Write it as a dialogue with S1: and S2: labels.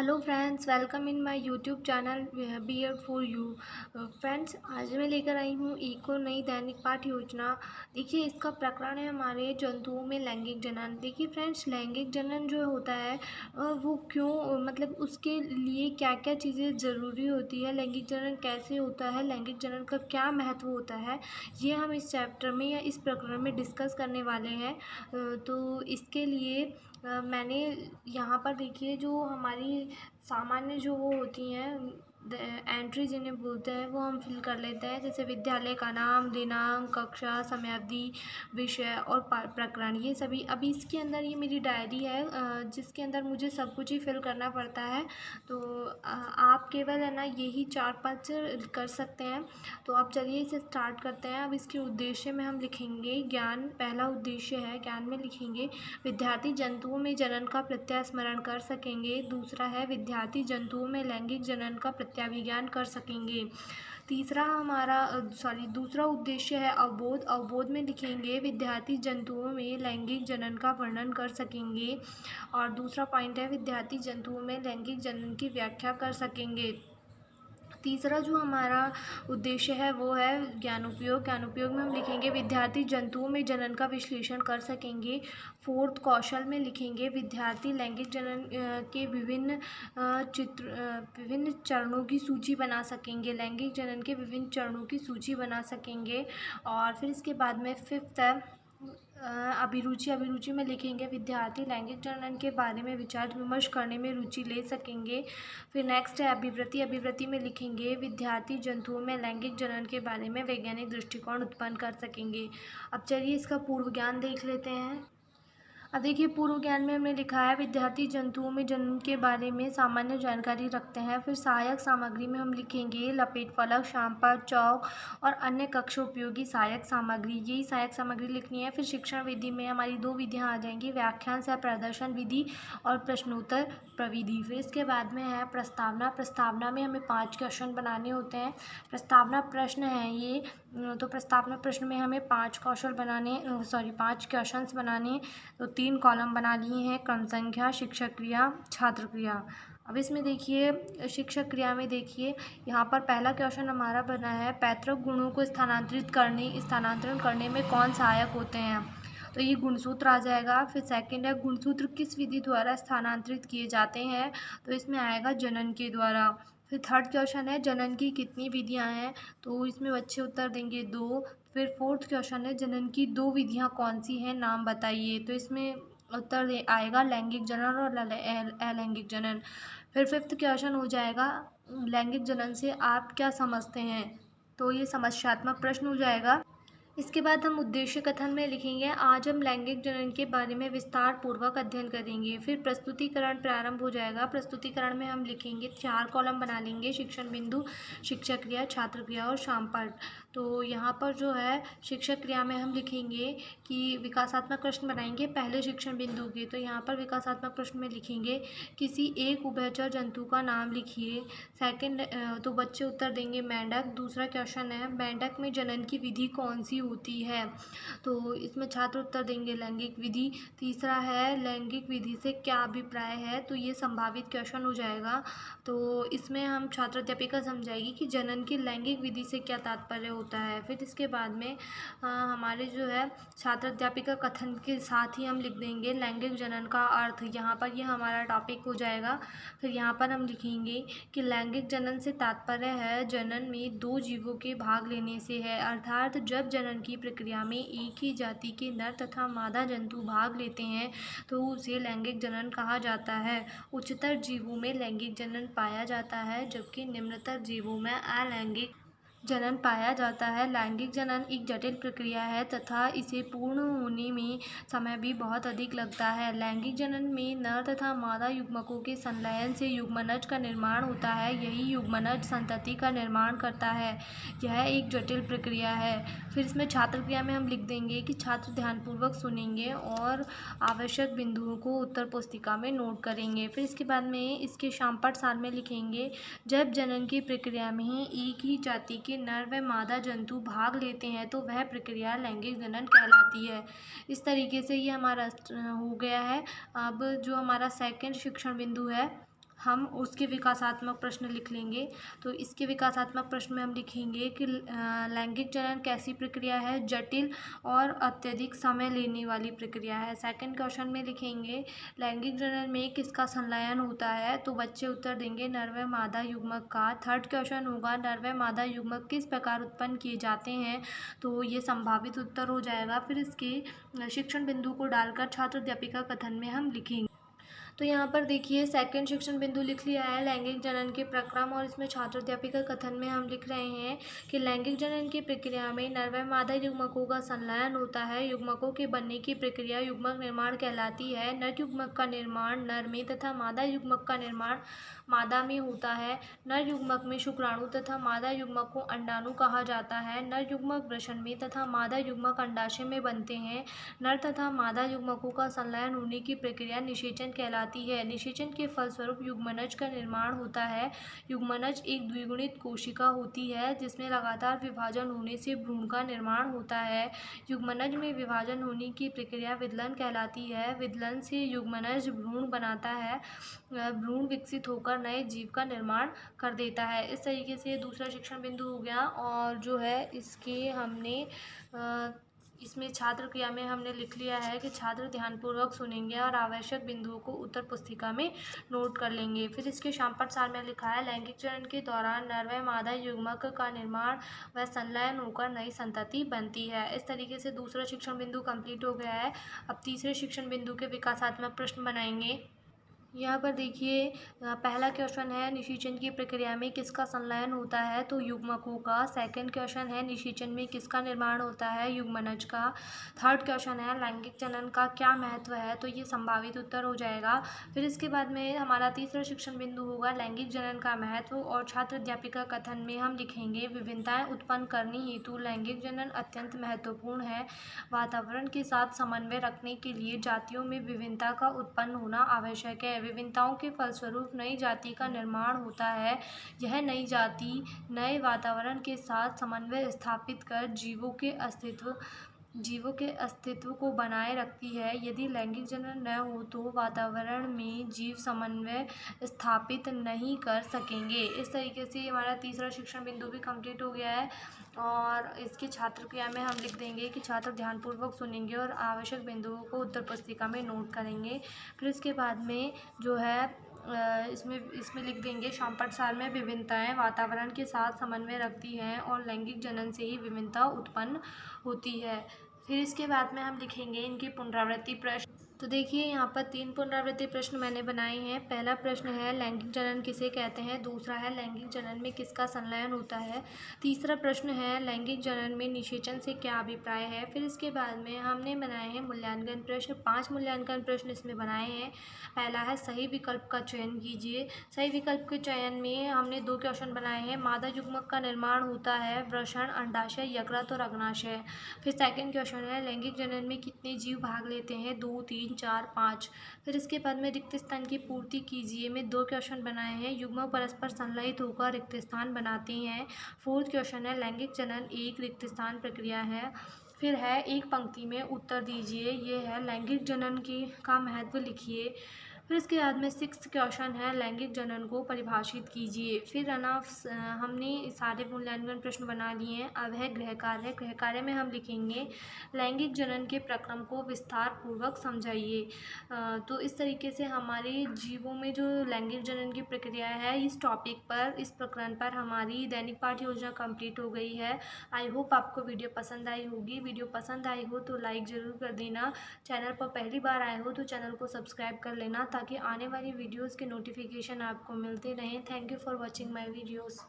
S1: Hello friends, welcome in my YouTube channel B Ed for you. Friends, आज मैं लेकर आई हूँ एक और नई दैनिक पाठ योजना। देखिए, इसका प्रकरण है हमारे जंतुओं में लैंगिक जनन। देखिए फ्रेंड्स, लैंगिक जनन जो होता है वो क्यों, मतलब उसके लिए क्या क्या चीज़ें ज़रूरी होती है, लैंगिक जनन कैसे होता है, लैंगिक जनन का क्या महत्व होता है, ये हम इस चैप्टर में या इस प्रकरण में डिस्कस करने वाले हैं। तो इसके लिए मैंने यहाँ पर देखिए, जो हमारी सामान्य जो वो होती हैं एंट्री जिन्हें बोलते हैं, वो हम फिल कर लेते हैं। जैसे विद्यालय का नाम, दिनांक, कक्षा, समयावधि, विषय और प्रकरण, ये सभी। अभी इसके अंदर ये मेरी डायरी है जिसके अंदर मुझे सब कुछ ही फिल करना पड़ता है। तो आप केवल है ना यही 4-5 कर सकते हैं। तो अब चलिए इसे स्टार्ट करते हैं। अब इसके उद्देश्य में हम लिखेंगे ज्ञान। पहला उद्देश्य है, ज्ञान में लिखेंगे विद्यार्थी जंतुओं में जनन का प्रत्यास्मरण कर सकेंगे। दूसरा है विद्यार्थी जंतुओं में लैंगिक जनन का प्रत्याभिज्ञान कर सकेंगे। तीसरा हमारा दूसरा उद्देश्य है अवबोध। अवबोध में लिखेंगे विद्यार्थी जंतुओं में लैंगिक जनन का वर्णन कर सकेंगे। और दूसरा पॉइंट है विद्यार्थी जंतुओं में लैंगिक जनन की व्याख्या कर सकेंगे। तीसरा जो हमारा उद्देश्य है वो है ज्ञानोपयोग। ज्ञानोपयोग में हम लिखेंगे विद्यार्थी जंतुओं में जनन का विश्लेषण कर सकेंगे। फोर्थ, कौशल में लिखेंगे विद्यार्थी लैंगिक जनन के विभिन्न चरणों की सूची बना सकेंगे। लैंगिक जनन के विभिन्न चरणों की सूची बना सकेंगे। और फिर इसके बाद में फिफ्थ है अभिरुचि। अभिरुचि में लिखेंगे विद्यार्थी लैंगिक जनन के बारे में विचार विमर्श करने में रुचि ले सकेंगे। फिर नेक्स्ट है अभिवृत्ति। अभिवृत्ति में लिखेंगे विद्यार्थी जंतुओं में लैंगिक जनन के बारे में वैज्ञानिक दृष्टिकोण उत्पन्न कर सकेंगे। अब चलिए इसका पूर्व ज्ञान देख लेते हैं। अब देखिए, पूर्व ज्ञान में हमने लिखा है विद्यार्थी जंतुओं में जनन के बारे में सामान्य जानकारी रखते हैं। फिर सहायक सामग्री में हम लिखेंगे लपेट फलक, शामपट, चौक और अन्य कक्ष उपयोगी सहायक सामग्री। यही सहायक सामग्री लिखनी है। फिर शिक्षण विधि में हमारी 2 विधियाँ आ जाएंगी, व्याख्यान सह प्रदर्शन विधि और प्रश्नोत्तर प्रविधि। फिर इसके बाद में है प्रस्तावना। प्रस्तावना में हमें 5 क्वेश्चन बनाने होते हैं। प्रस्तावना प्रश्न है ये। तो प्रस्तावना प्रश्न में हमें 5 क्वेश्चंस बनाने। तो 3 कॉलम बना लिए हैं, क्रम संख्या, शिक्षक क्रिया, छात्र क्रिया। अब इसमें देखिए, शिक्षक क्रिया में देखिए यहाँ पर पहला क्वेश्चन हमारा बना है पैतृक गुणों को स्थानांतरण करने में कौन सहायक होते हैं। तो ये गुणसूत्र आ जाएगा। फिर सेकंड है गुणसूत्र किस विधि द्वारा स्थानांतरित किए जाते हैं। तो इसमें आएगा जनन के द्वारा। फिर थर्ड क्वेश्चन है जनन की कितनी विधियाँ हैं। तो इसमें बच्चे उत्तर देंगे 2। फिर फोर्थ क्वेश्चन है जनन की 2 विधियाँ कौन सी हैं, नाम बताइए। तो इसमें उत्तर आएगा लैंगिक जनन और अलैंगिक जनन। फिर फिफ्थ क्वेश्चन हो जाएगा लैंगिक जनन से आप क्या समझते हैं। तो ये समस्यात्मक प्रश्न हो जाएगा। इसके बाद हम उद्देश्य कथन में लिखेंगे आज हम लैंगिक जनन के बारे में विस्तार पूर्वक अध्ययन करेंगे। फिर प्रस्तुतिकरण प्रारंभ हो जाएगा। प्रस्तुतिकरण में हम लिखेंगे 4 कॉलम बना लेंगे, शिक्षण बिंदु, शिक्षक क्रिया, छात्र क्रिया और शामपट। तो यहाँ पर जो है शिक्षक क्रिया में हम लिखेंगे कि विकासात्मक प्रश्न बनाएंगे पहले शिक्षण बिंदु के। तो यहाँ पर विकासात्मक प्रश्न में लिखेंगे किसी एक उभयचर जंतु का नाम लिखिए। सेकंड, तो बच्चे उत्तर देंगे मेंढक। दूसरा क्वेश्चन है मेंढक में जनन की विधि कौन सी होती है। तो इसमें छात्र उत्तर देंगे लैंगिक विधि। तीसरा है लैंगिक विधि से क्या अभिप्राय है। तो ये संभावित क्वेश्चन हो जाएगा। तो इसमें हम छात्र अध्यापिका समझाएगी कि जनन की लैंगिक विधि से क्या तात्पर्य होता है। फिर इसके बाद में हमारे जो है छात्र अध्यापिका कथन के साथ ही हम लिख देंगे लैंगिक जनन का अर्थ। यहाँ पर ये हमारा टॉपिक हो जाएगा। फिर यहाँ पर हम लिखेंगे कि लैंगिक जनन से तात्पर्य है जनन में 2 जीवों के भाग लेने से है, अर्थात जब जनन की प्रक्रिया में एक ही जाति के नर तथा मादा जंतु भाग लेते हैं तो उसे लैंगिक जनन कहा जाता है। उच्चतर जीवों में लैंगिक जनन पाया जाता है जबकि निम्नतर जीवों में अलैंगिक जनन पाया जाता है। लैंगिक जनन एक जटिल प्रक्रिया है तथा इसे पूर्ण होने में समय भी बहुत अधिक लगता है। लैंगिक जनन में नर तथा मादा युग्मकों के संलयन से युग्मनज का निर्माण होता है। यही युग्मनज संतति का निर्माण करता है। यह एक जटिल प्रक्रिया है। फिर इसमें छात्र क्रिया में हम लिख देंगे कि छात्र ध्यानपूर्वक सुनेंगे और आवश्यक बिंदुओं को उत्तर पुस्तिका में नोट करेंगे। फिर इसके बाद में इसके शामपट सार में लिखेंगे जब जनन की प्रक्रिया में एक ही जाति के नर व मादा जंतु भाग लेते हैं तो वह प्रक्रिया लैंगिक जनन कहलाती है। इस तरीके से ये हमारा हो गया है। अब जो हमारा सेकंड शिक्षण बिंदु है हम उसके विकासात्मक प्रश्न लिख लेंगे। तो इसके विकासात्मक प्रश्न में हम लिखेंगे कि लैंगिक जनन कैसी प्रक्रिया है, जटिल और अत्यधिक समय लेने वाली प्रक्रिया है। सेकंड क्वेश्चन में लिखेंगे लैंगिक जनन में किसका संलयन होता है, तो बच्चे उत्तर देंगे नर व मादा युग्मक का। थर्ड क्वेश्चन होगा नर व मादा युग्मक किस प्रकार उत्पन्न किए जाते हैं, तो ये संभावित उत्तर हो जाएगा। फिर इसके शिक्षण बिंदु को डालकर छात्र अध्यापिका कथन में हम लिखेंगे। तो यहाँ पर देखिए सेकंड शिक्षण बिंदु लिख लिया है लैंगिक जनन के प्रक्रम, और इसमें छात्र अध्यापिका कथन में हम लिख रहे हैं कि लैंगिक जनन की प्रक्रिया में नर व मादा युग्मकों का संलयन होता है। युग्मकों के बनने की प्रक्रिया युग्मक निर्माण कहलाती है। नर युग्मक का निर्माण नर में तथा मादा युग्मक का निर्माण मादा में होता है। नर युग्मक में शुक्राणु तथा मादा युग्मक को अंडाणु कहा जाता है। नर युग्मक वृषण में तथा मादा युग्मक अंडाशय में बनते हैं। नर तथा मादा युग्मकों का संलयन होने की प्रक्रिया निषेचन कहलाती है। निषेचन के फलस्वरूप युग्मनज का निर्माण होता है। युग्मनज एक द्विगुणित कोशिका होती है जिसमें लगातार विभाजन होने से भ्रूण का निर्माण होता है। युग्मनज में विभाजन होने की प्रक्रिया विदलन कहलाती है। विदलन से युग्मनज भ्रूण बनाता है। भ्रूण विकसित होकर नए जीव का निर्माण कर देता है। इस तरीके से दूसरा शिक्षण बिंदु हो गया। और जो है इसके हमने इसमें छात्र क्रिया में हमने लिख लिया है कि छात्र ध्यानपूर्वक सुनेंगे और आवश्यक बिंदुओं को उत्तर पुस्तिका में नोट कर लेंगे। फिर इसके शामपट सार में लिखा है लैंगिक चरण के दौरान नर व मादा युग्मक का निर्माण व संलयन होकर नई संतति बनती है। इस तरीके से दूसरा शिक्षण बिंदु कंप्लीट हो गया है। अब तीसरे शिक्षण बिंदु के विकासात्मक प्रश्न बनाएंगे। यहाँ पर देखिए पहला क्वेश्चन है निषेचन की प्रक्रिया में किसका संलयन होता है, तो युग्मकों का। सेकंड क्वेश्चन है निषेचन में किसका निर्माण होता है, युग्मनज का। थर्ड क्वेश्चन है लैंगिक जनन का क्या महत्व है, तो ये संभावित उत्तर हो जाएगा। फिर इसके बाद में हमारा तीसरा शिक्षण बिंदु होगा लैंगिक जनन का महत्व, और छात्र अध्यापिका कथन में हम लिखेंगे विभिन्नताएं उत्पन्न करने हेतु लैंगिक जनन अत्यंत महत्वपूर्ण है। वातावरण के साथ समन्वय रखने के लिए जातियों में विभिन्नता का उत्पन्न होना आवश्यक है। विभिन्नताओं के फलस्वरूप नई जाति का निर्माण होता है। यह नई जाति नए वातावरण के साथ समन्वय स्थापित कर जीवों के अस्तित्व को बनाए रखती है। यदि लैंगिक जनन न हो तो वातावरण में जीव समन्वय स्थापित नहीं कर सकेंगे। इस तरीके से हमारा तीसरा शिक्षण बिंदु भी कंप्लीट हो गया है। और इसकी छात्र क्रिया में हम लिख देंगे कि छात्र ध्यानपूर्वक सुनेंगे और आवश्यक बिंदुओं को उत्तर पुस्तिका में नोट करेंगे। फिर इसके बाद में जो है इसमें लिख देंगे शामपट सार में विभिन्नताएं वातावरण के साथ समन्वय रखती हैं और लैंगिक जनन से ही विभिन्नता उत्पन्न होती है। फिर इसके बाद में हम लिखेंगे इनकी पुनरावृत्ति प्रश्न। तो देखिए यहाँ पर 3 पुनरावृत्ति प्रश्न मैंने बनाए हैं। पहला प्रश्न है लैंगिक जनन किसे कहते हैं, दूसरा है लैंगिक जनन में किसका संलयन होता है, तीसरा प्रश्न है लैंगिक जनन में निषेचन से क्या अभिप्राय है। फिर इसके बाद में हमने बनाए हैं मूल्यांकन प्रश्न। 5 मूल्यांकन प्रश्न इसमें बनाए हैं। पहला है सही विकल्प का चयन कीजिए। सही विकल्प के चयन में हमने 2 क्वेश्चन बनाए हैं। मादा युग्मक का निर्माण होता है वृषण, अंडाशय, यकृत और अग्नाशय। फिर सेकंड क्वेश्चन है लैंगिक जनन में कितने जीव भाग लेते हैं, 2, 3, 4, 5। फिर इसके बाद में रिक्त स्थान की पूर्ति कीजिए में 2 क्वेश्चन बनाए हैं। युग्मक परस्पर संलयित होकर रिक्त स्थान बनाते हैं। फोर्थ क्वेश्चन है लैंगिक जनन एक रिक्त स्थान प्रक्रिया है। फिर है एक पंक्ति में उत्तर दीजिए, ये है लैंगिक जनन की का महत्व लिखिए। फिर इसके बाद में 6th क्वेश्चन है लैंगिक जनन को परिभाषित कीजिए। फिर हमने सारे मूल्यांकन प्रश्न बना लिए हैं। अब है गृह कार्य। गृह कार्य में हम लिखेंगे लैंगिक जनन के प्रक्रम को विस्तार पूर्वक समझाइए। तो इस तरीके से हमारे जीवों में जो लैंगिक जनन की प्रक्रिया है इस टॉपिक पर, इस प्रकरण पर हमारी दैनिक पाठ योजना कंप्लीट हो गई है। आई होप आपको वीडियो पसंद आई होगी। वीडियो पसंद आई हो तो लाइक ज़रूर कर देना। चैनल पर पहली बार आए हो तो चैनल को सब्सक्राइब कर लेना ताकि आने वाली वीडियोस के नोटिफिकेशन आपको मिलते रहें। Thank you for watching my videos.